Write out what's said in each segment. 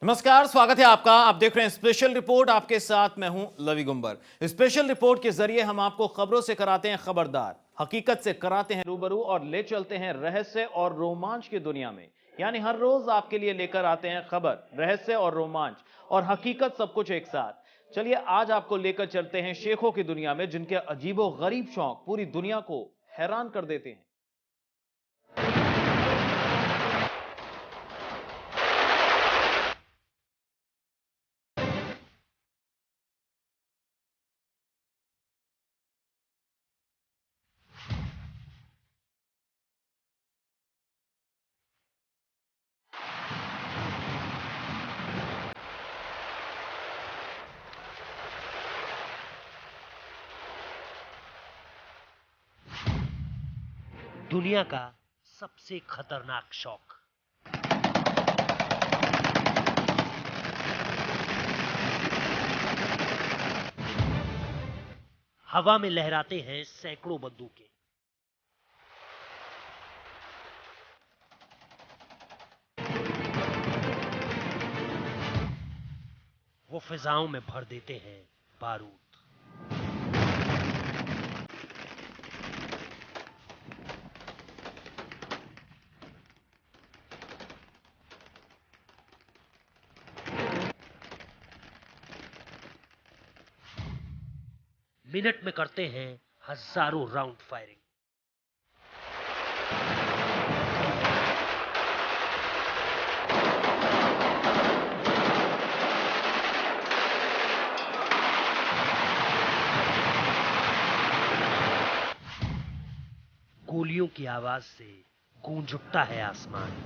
नमस्कार, स्वागत है आपका। आप देख रहे हैं स्पेशल रिपोर्ट। आपके साथ मैं हूं लवी गुंबर। स्पेशल रिपोर्ट के जरिए हम आपको खबरों से कराते हैं खबरदार, हकीकत से कराते हैं रूबरू और ले चलते हैं रहस्य और रोमांच की दुनिया में। यानी हर रोज आपके लिए लेकर आते हैं खबर, रहस्य और रोमांच और हकीकत, सब कुछ एक साथ। चलिए आज आपको लेकर चलते हैं शेखों की दुनिया में, जिनके अजीबो गरीब शौक पूरी दुनिया को हैरान कर देते हैं। दुनिया का सबसे खतरनाक शौक। हवा में लहराते हैं सैकड़ों बंदूकें। वो फिजाओं में भर देते हैं बारूद। मिनट में करते हैं हजारों राउंड फायरिंग। गोलियों की आवाज से गूंज उठता है आसमान।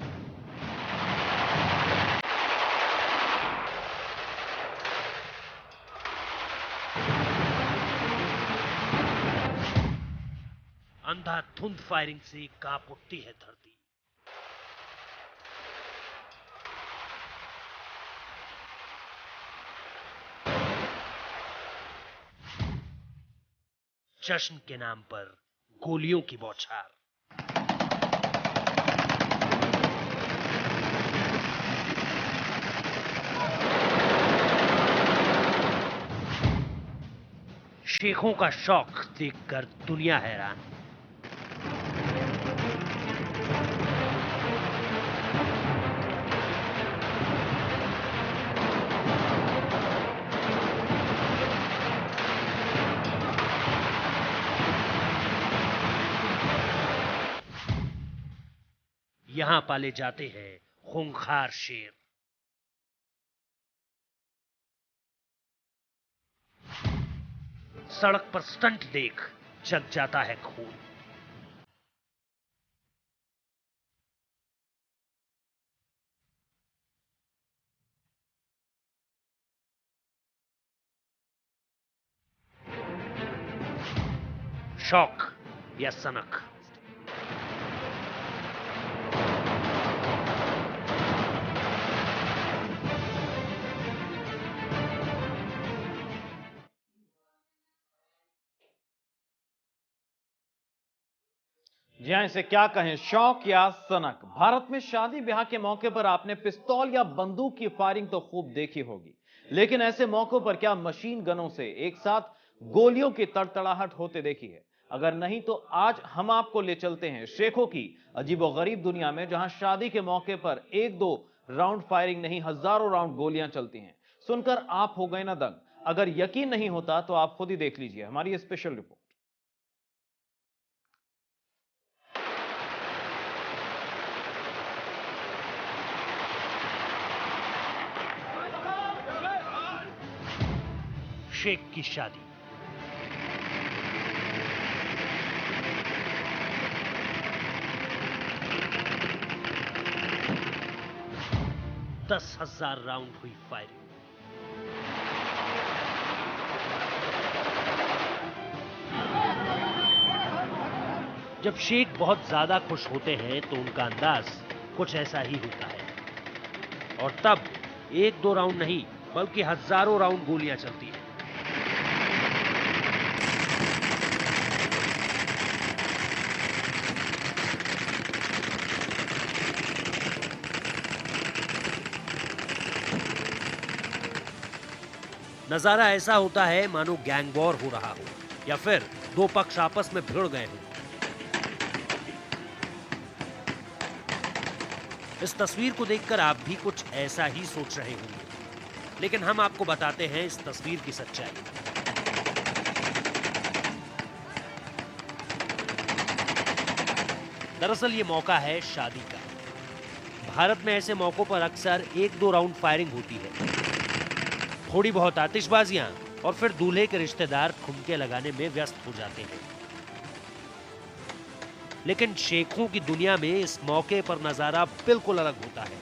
अंधाधुंध फायरिंग से कांप उठती है धरती। जश्न के नाम पर गोलियों की बौछार। शेखों का शौक देखकर दुनिया हैरान। यहां पाले जाते हैं खूंखार शेर। सड़क पर स्टंट देख जग जाता है खून। शौक या सनक। जी हाँ, इसे क्या कहें, शौक या सनक। भारत में शादी ब्याह के मौके पर आपने पिस्तौल या बंदूक की फायरिंग तो खूब देखी होगी, लेकिन ऐसे मौकों पर क्या मशीन गनों से एक साथ गोलियों की तड़तड़ाहट होते देखी है? अगर नहीं तो आज हम आपको ले चलते हैं शेखों की अजीबोगरीब दुनिया में, जहां शादी के मौके पर एक दो राउंड फायरिंग नहीं, हजारों राउंड गोलियां चलती हैं। सुनकर आप हो गए ना दंग। अगर यकीन नहीं होता तो आप खुद ही देख लीजिए हमारी स्पेशल रिपोर्ट। शेख की शादी। दस 10,000 राउंड हुई फायरिंग। जब शेख बहुत ज्यादा खुश होते हैं तो उनका अंदाज कुछ ऐसा ही होता है। और तब एक दो राउंड नहीं बल्कि हजारों राउंड गोलियां चलती हैं। नजारा ऐसा होता है मानो गैंग वॉर हो रहा हो या फिर दो पक्ष आपस में भिड़ गए हों। इस तस्वीर को देखकर आप भी कुछ ऐसा ही सोच रहे होंगे, लेकिन हम आपको बताते हैं इस तस्वीर की सच्चाई। दरअसल ये मौका है शादी का। भारत में ऐसे मौकों पर अक्सर 1-2 राउंड फायरिंग होती है, थोड़ी बहुत आतिशबाजियां और फिर दूल्हे के रिश्तेदार ठुमके लगाने में व्यस्त हो जाते हैं। लेकिन शेखों की दुनिया में इस मौके पर नजारा बिल्कुल अलग होता है,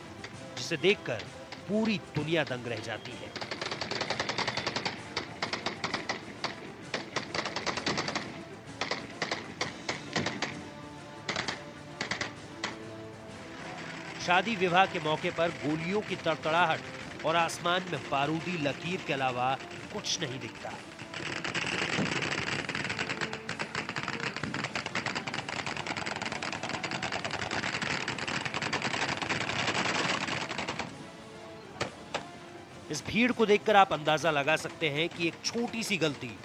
जिसे देखकर पूरी दुनिया दंग रह जाती है। शादी विवाह के मौके पर गोलियों की तड़तड़ाहट और आसमान में बारूदी लकीर के अलावा कुछ नहीं दिखता। इस भीड़ को देखकर आप अंदाजा लगा सकते हैं कि एक छोटी सी गलती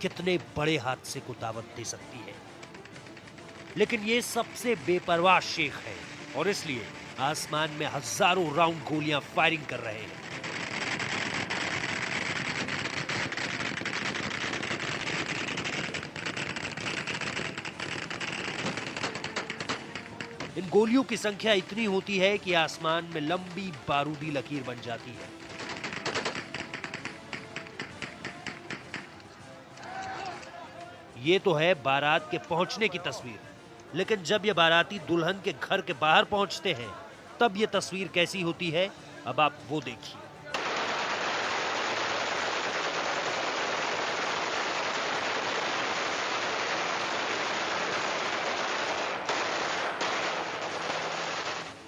कितने बड़े हादसे को दावत दे सकती है। लेकिन ये सबसे बेपरवाह शेख है और इसलिए आसमान में हजारों राउंड गोलियां फायरिंग कर रहे हैं। इन गोलियों की संख्या इतनी होती है कि आसमान में लंबी बारूदी लकीर बन जाती है। ये तो है बारात के पहुंचने की तस्वीर, लेकिन जब ये बाराती दुल्हन के घर के बाहर पहुंचते हैं तब ये तस्वीर कैसी होती है, अब आप वो देखिए।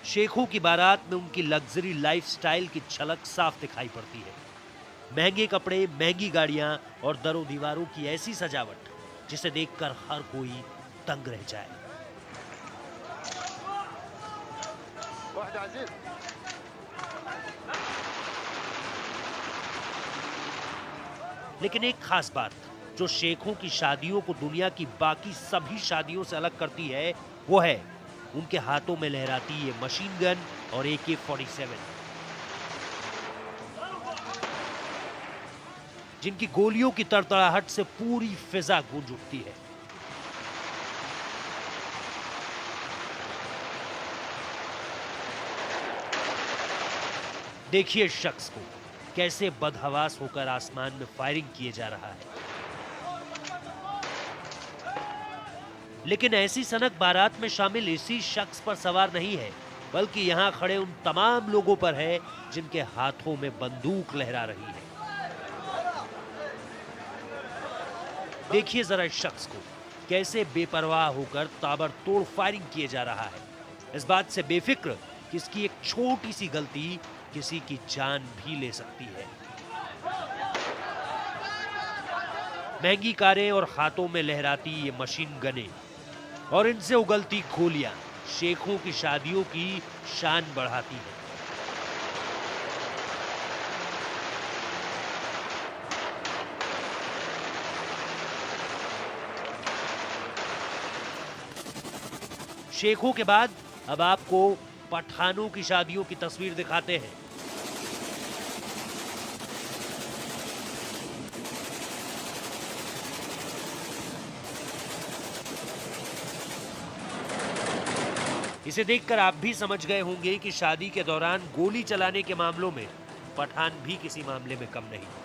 शेखों की बारात में उनकी लग्जरी लाइफस्टाइल की झलक साफ दिखाई पड़ती है। महंगे कपड़े, महंगी गाड़ियां और दरों दीवारों की ऐसी सजावट जिसे देखकर हर कोई दंग रह जाए। लेकिन एक खास बात जो शेखों की शादियों को दुनिया की बाकी सभी शादियों से अलग करती है, वो है उनके हाथों में लहराती ये मशीन गन और AK-47, जिनकी गोलियों की तड़तड़ाहट से पूरी फिजा गूंज उठती है। देखिए शख्स को कैसे बदहवास होकर आसमान में फायरिंग किए जा रहा है। लेकिन ऐसी सनक बारात में शामिल इसी शख्स पर सवार नहीं है, बल्कि यहां खड़े उन तमाम लोगों पर है जिनके हाथों में बंदूक लहरा रही है। देखिए जरा इस शख्स को कैसे बेपरवाह होकर ताबड़तोड़ फायरिंग किए जा रहा है, इस बात से बेफिक्र कि इसकी एक छोटी सी गलती किसी की जान भी ले सकती है। महंगी कारें और हाथों में लहराती ये मशीन गनें और इनसे उगलती गोलियां शेखों की शादियों की शान बढ़ाती है। शेखों के बाद अब आपको पठानों की शादियों की तस्वीर दिखाते हैं। इसे देखकर आप भी समझ गए होंगे कि शादी के दौरान गोली चलाने के मामलों में पठान भी किसी मामले में कम नहीं।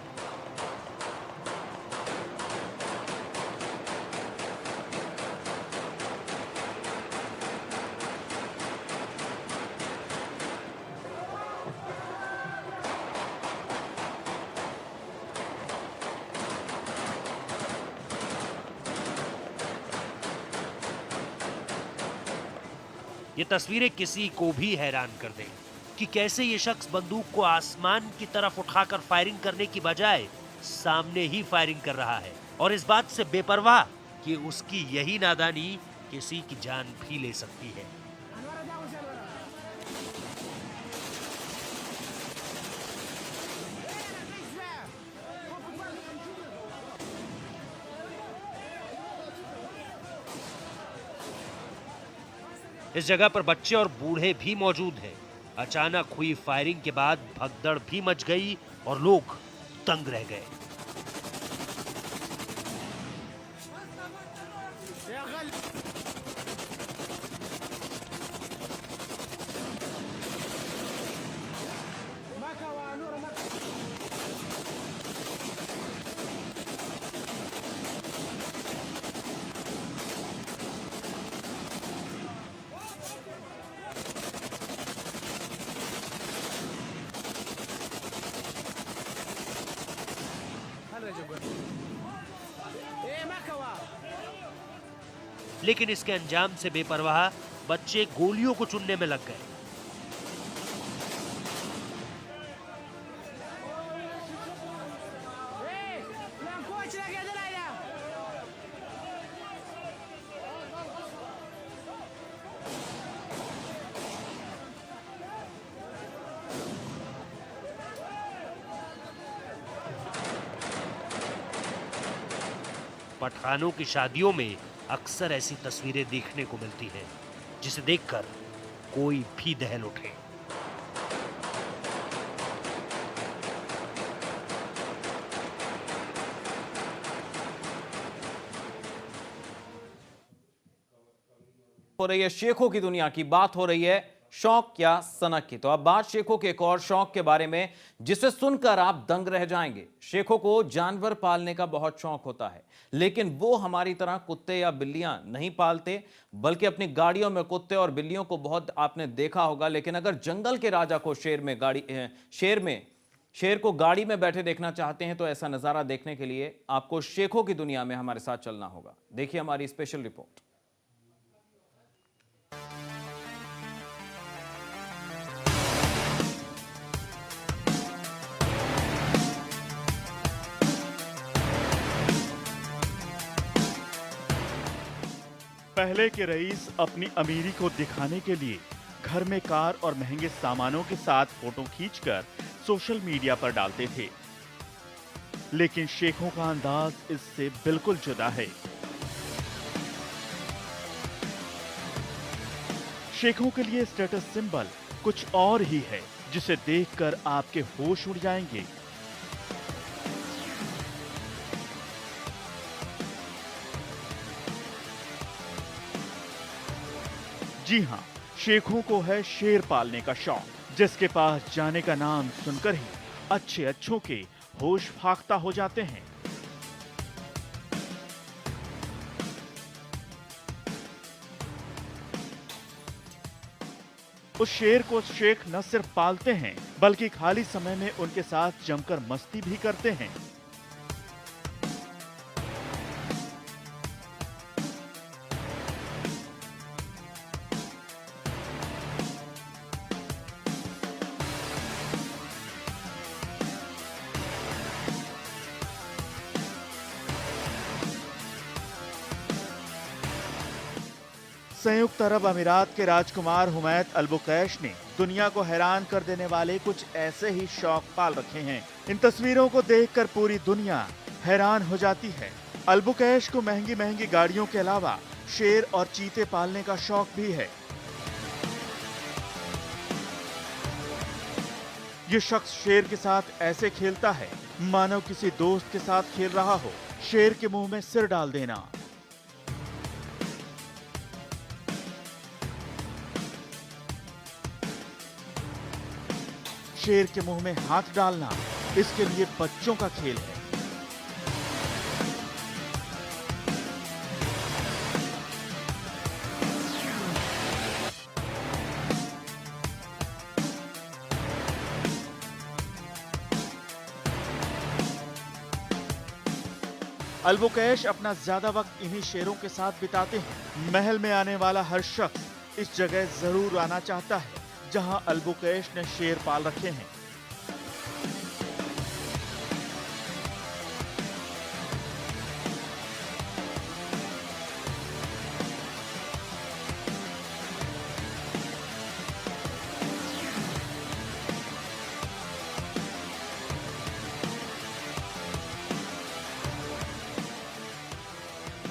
ये तस्वीरें किसी को भी हैरान कर दें कि कैसे ये शख्स बंदूक को आसमान की तरफ उठाकर फायरिंग करने की बजाय सामने ही फायरिंग कर रहा है, और इस बात से बेपरवाह कि उसकी यही नादानी किसी की जान भी ले सकती है। इस जगह पर बच्चे और बूढ़े भी मौजूद हैं। अचानक हुई फायरिंग के बाद भगदड़ भी मच गई और लोग दंग रह गए। लेकिन इसके अंजाम से बेपरवाह बच्चे गोलियों को चुनने में लग गए। पठानों की शादियों में अक्सर ऐसी तस्वीरें देखने को मिलती हैं जिसे देखकर कोई भी दहल उठे। हो रही है शेखों की दुनिया की, बात हो रही है शौक या सनक की। तो अब बात शेखों के एक और शौक के बारे में जिसे सुनकर आप दंग रह जाएंगे। शेखों को जानवर पालने का बहुत शौक होता है, लेकिन वो हमारी तरह कुत्ते या बिल्लियां नहीं पालते, बल्कि अपनी गाड़ियों में कुत्ते और बिल्लियों को बहुत आपने देखा होगा। लेकिन अगर जंगल के राजा को शेर को गाड़ी में बैठे देखना चाहते हैं तो ऐसा नजारा देखने के लिए आपको शेखों की दुनिया में हमारे साथ चलना होगा। देखिए हमारी स्पेशल रिपोर्ट। पहले के रईस अपनी अमीरी को दिखाने के लिए घर में कार और महंगे सामानों के साथ फोटो खींचकर सोशल मीडिया पर डालते थे, लेकिन शेखों का अंदाज इससे बिल्कुल जुदा है। शेखों के लिए स्टेटस सिंबल कुछ और ही है, जिसे देखकर आपके होश उड़ जाएंगे। जी हां, शेखों को है शेर पालने का शौक, जिसके पास जाने का नाम सुनकर ही अच्छे अच्छों के होश फाख्ता हो जाते हैं। उस शेर को शेख न सिर्फ पालते हैं, बल्कि खाली समय में उनके साथ जमकर मस्ती भी करते हैं। संयुक्त अरब अमीरात के राजकुमार हुमैद अल बुकैश ने दुनिया को हैरान कर देने वाले कुछ ऐसे ही शौक पाल रखे हैं। इन तस्वीरों को देखकर पूरी दुनिया हैरान हो जाती है। अल बुकैश को महंगी महंगी गाड़ियों के अलावा शेर और चीते पालने का शौक भी है। ये शख्स शेर के साथ ऐसे खेलता है मानो किसी दोस्त के साथ खेल रहा हो। शेर के मुंह में सिर डाल देना, शेर के मुंह में हाथ डालना इसके लिए बच्चों का खेल है। अल बुकैश अपना ज्यादा वक्त इन्हीं शेरों के साथ बिताते हैं। महल में आने वाला हर शख्स इस जगह जरूर आना चाहता है जहां अल बुकैश ने शेर पाल रखे हैं।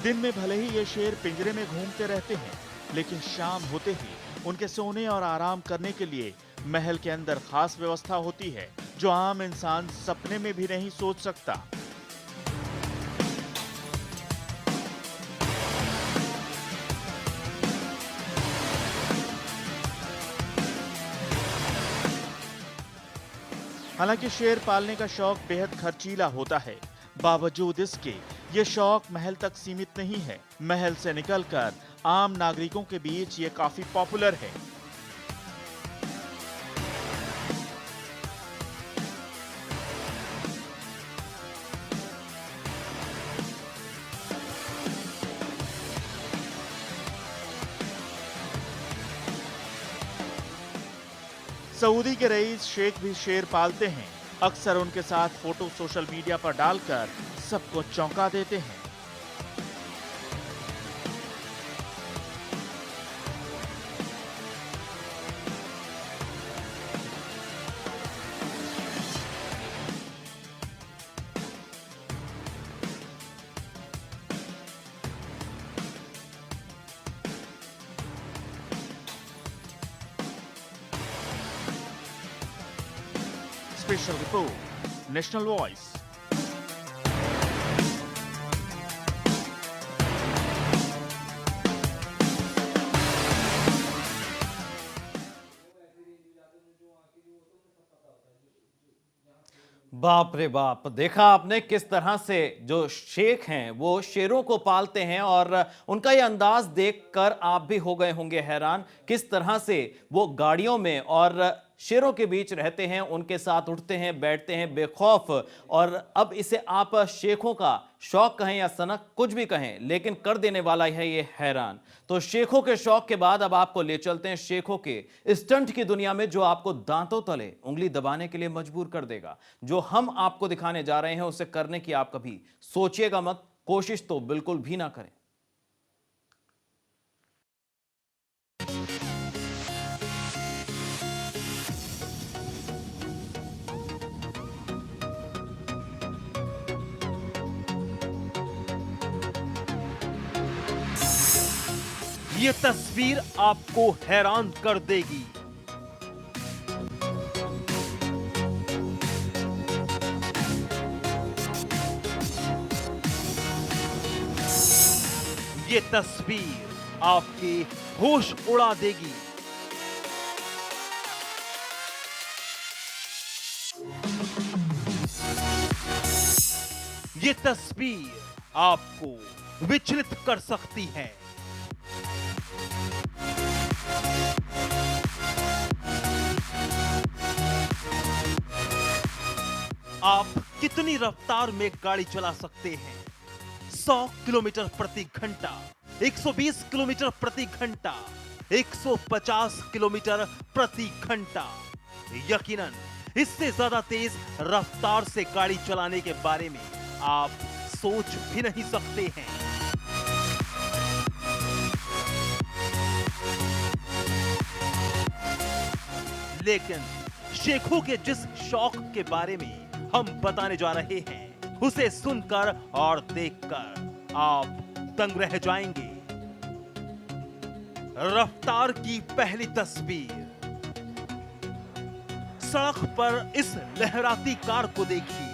दिन में भले ही ये शेर पिंजरे में घूमते रहते हैं, लेकिन शाम होते ही उनके सोने और आराम करने के लिए महल के अंदर खास व्यवस्था होती है जो आम इंसान सपने में भी नहीं सोच सकता। हालांकि शेर पालने का शौक बेहद खर्चीला होता है, बावजूद इसके ये शौक महल तक सीमित नहीं है। महल से निकलकर आम नागरिकों के बीच ये काफी पॉपुलर है। सऊदी के रईस शेख भी शेर पालते हैं। अक्सर उनके साथ फोटो सोशल मीडिया पर डालकर सबको चौंका देते हैं। Special report, National Voice. बाप रे बाप, देखा आपने किस तरह से जो शेख हैं वो शेरों को पालते हैं और उनका ये अंदाज देखकर आप भी हो गए होंगे हैरान, किस तरह से वो गाड़ियों में और शेरों के बीच रहते हैं, उनके साथ उठते हैं, बैठते हैं बेखौफ। और अब इसे आप शेखों का शौक कहें या सनक, कुछ भी कहें, लेकिन कर देने वाला है ये हैरान। तो शेखों के शौक के बाद अब आपको ले चलते हैं शेखों के स्टंट की दुनिया में, जो आपको दांतों तले उंगली दबाने के लिए मजबूर कर देगा। जो हम आपको दिखाने जा रहे हैं उसे करने की आप कभी सोचिएगा मत, कोशिश तो बिल्कुल भी ना करें। ये तस्वीर आपको हैरान कर देगी। ये तस्वीर आपके होश उड़ा देगी। ये तस्वीर आपको विचलित कर सकती है। आप कितनी रफ्तार में गाड़ी चला सकते हैं? 100 किलोमीटर प्रति घंटा, 120 किलोमीटर प्रति घंटा, 150 किलोमीटर प्रति घंटा। यकीनन इससे ज्यादा तेज रफ्तार से गाड़ी चलाने के बारे में आप सोच भी नहीं सकते हैं। लेकिन शेखों के जिस शौक के बारे में हम बताने जा रहे हैं, उसे सुनकर और देखकर आप दंग रह जाएंगे। रफ्तार की पहली तस्वीर। सड़क पर इस लहराती कार को देखिए।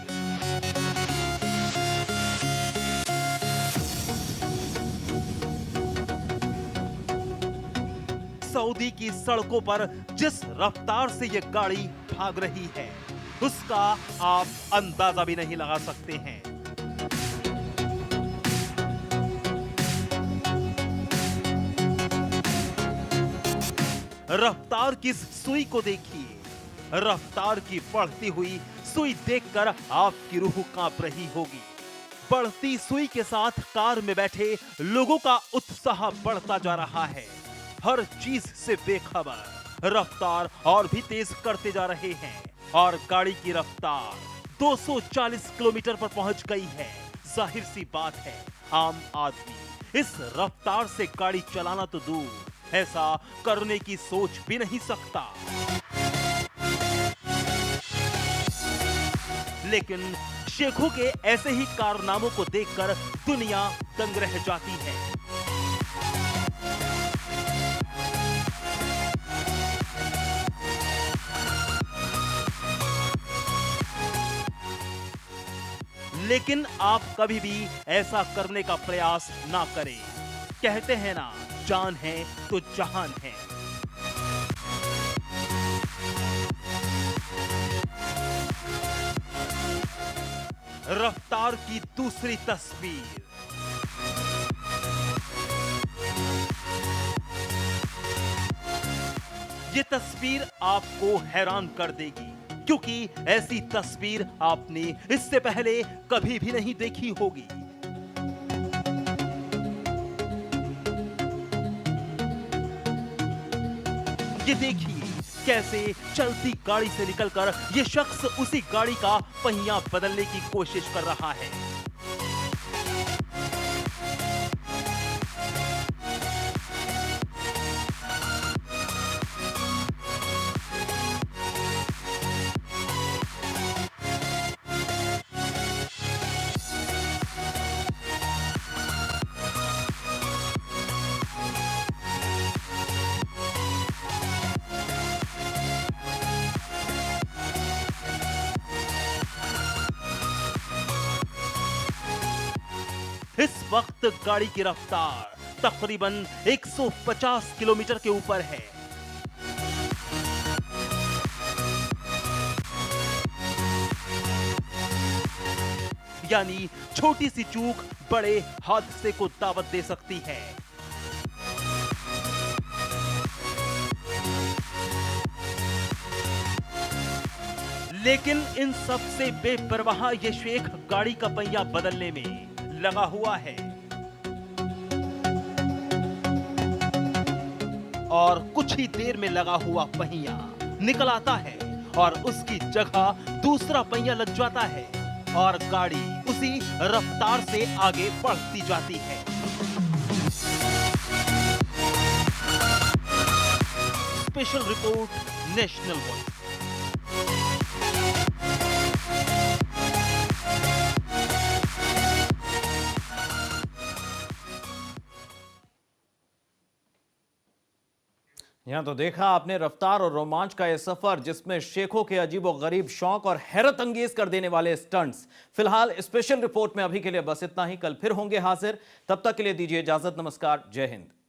सऊदी की सड़कों पर जिस रफ्तार से यह गाड़ी भाग रही है, उसका आप अंदाजा भी नहीं लगा सकते हैं। रफ्तार की सुई को देखिए। रफ्तार की बढ़ती हुई सुई देखकर आपकी रूह कांप रही होगी। बढ़ती सुई के साथ कार में बैठे लोगों का उत्साह बढ़ता जा रहा है। हर चीज से बेखबर रफ्तार और भी तेज करते जा रहे हैं और गाड़ी की रफ्तार 240 किलोमीटर पर पहुंच गई है। जाहिर सी बात है, आम आदमी इस रफ्तार से गाड़ी चलाना तो दूर, ऐसा करने की सोच भी नहीं सकता। लेकिन शेखों के ऐसे ही कारनामों को देखकर दुनिया दंग रह जाती है। लेकिन आप कभी भी ऐसा करने का प्रयास ना करें। कहते हैं ना, जान है तो जहान है। रफ्तार की दूसरी तस्वीर। ये तस्वीर आपको हैरान कर देगी, क्योंकि ऐसी तस्वीर आपने इससे पहले कभी भी नहीं देखी होगी। ये देखिए कैसे चलती गाड़ी से निकलकर ये शख्स उसी गाड़ी का पहिया बदलने की कोशिश कर रहा है। इस वक्त गाड़ी की रफ्तार तकरीबन 150 किलोमीटर के ऊपर है। यानी छोटी सी चूक बड़े हादसे को दावत दे सकती है। लेकिन इन सब से बेपरवाह ये शेख गाड़ी का पहिया बदलने में लगा हुआ है और कुछ ही देर में लगा हुआ पहिया निकल आता है और उसकी जगह दूसरा पहिया लग जाता है और गाड़ी उसी रफ्तार से आगे बढ़ती जाती है। Special report, national voice. यहां तो देखा आपने रफ्तार और रोमांच का यह सफर, जिसमें शेखों के अजीबोगरीब शौक और हैरत अंगेज कर देने वाले स्टंट्स। फिलहाल स्पेशल रिपोर्ट में अभी के लिए बस इतना ही। कल फिर होंगे हाजिर, तब तक के लिए दीजिए इजाजत। नमस्कार, जय हिंद।